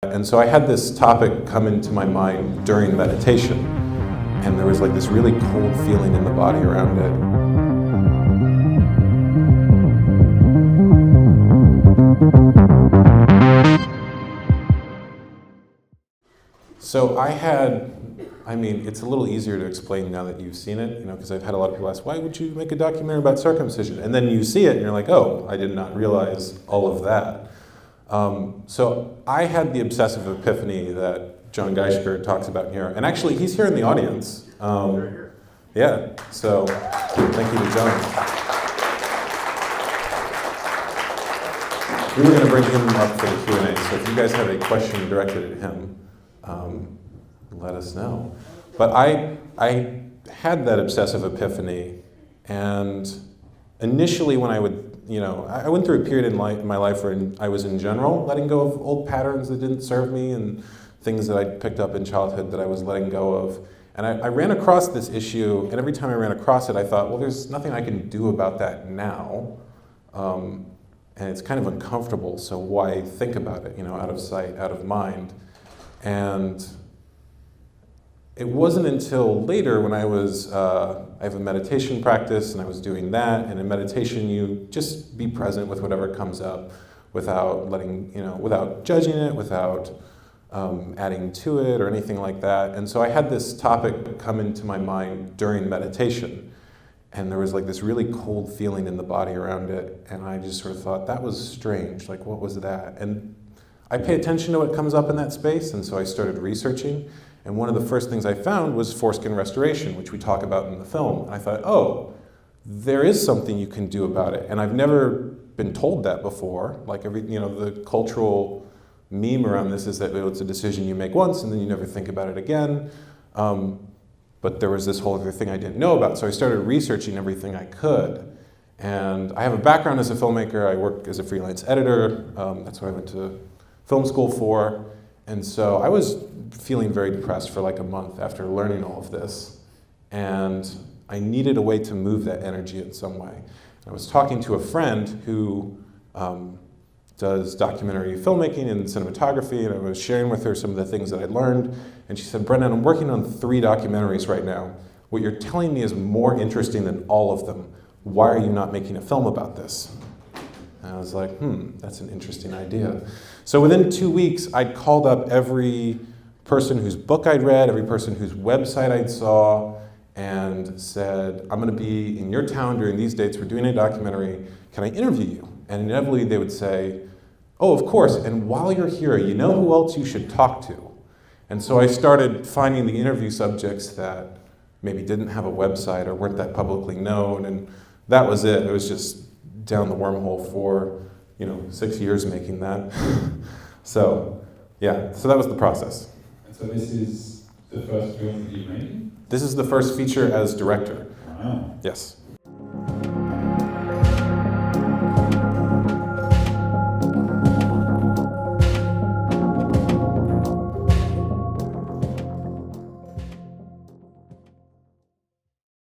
And so I had this topic come into my mind during meditation, and there was like this really cold feeling in the body around it. So it's a little easier to explain now that you've seen it, because I've had a lot of people ask, why would you make a documentary about circumcision? And then you see it and you're like, oh, I did not realize all of that. So I had the obsessive epiphany that John Geishker talks about here, and actually he's here in the audience. Yeah, so thank you to John. We were going to bring him up for the Q&A, so if you guys have a question directed at him, let us know. But I had that obsessive epiphany, and initially when I went through a period in my life where I was in general letting go of old patterns that didn't serve me and things that I'd picked up in childhood that I was letting go of. And I ran across this issue, and every time I ran across it, I thought, well, there's nothing I can do about that now. And it's kind of uncomfortable, so why think about it, out of sight, out of mind. And it wasn't until later when I have a meditation practice and I was doing that, and in meditation you just be present with whatever comes up without without judging it, without adding to it or anything like that. And so I had this topic come into my mind during meditation, and there was like this really cold feeling in the body around it, and I just sort of thought, that was strange, like what was that? And I pay attention to what comes up in that space, and so I started researching. And one of the first things I found was foreskin restoration, which we talk about in the film. And I thought, oh, there is something you can do about it. And I've never been told that before. Like the cultural meme around this is that it's a decision you make once and then you never think about it again. But there was this whole other thing I didn't know about. So I started researching everything I could. And I have a background as a filmmaker. I work as a freelance editor. That's what I went to film school for. And so I was feeling very depressed for like a month after learning all of this. And I needed a way to move that energy in some way. I was talking to a friend who does documentary filmmaking and cinematography, and I was sharing with her some of the things that I'd learned. And she said, Brendan, I'm working on 3 documentaries right now. What you're telling me is more interesting than all of them. Why are you not making a film about this? And I was like, that's an interesting idea. So within 2 weeks, I'd called up every person whose book I'd read, every person whose website I'd saw, and said, I'm going to be in your town during these dates, we're doing a documentary, can I interview you? And inevitably they would say, oh, of course, and while you're here, you know who else you should talk to? And so I started finding the interview subjects that maybe didn't have a website or weren't that publicly known, and that was it. It was just down the wormhole for 6 years making that. So yeah, so that was the process. And so this is the first film that you made? This is the first feature as director. Wow. Yes.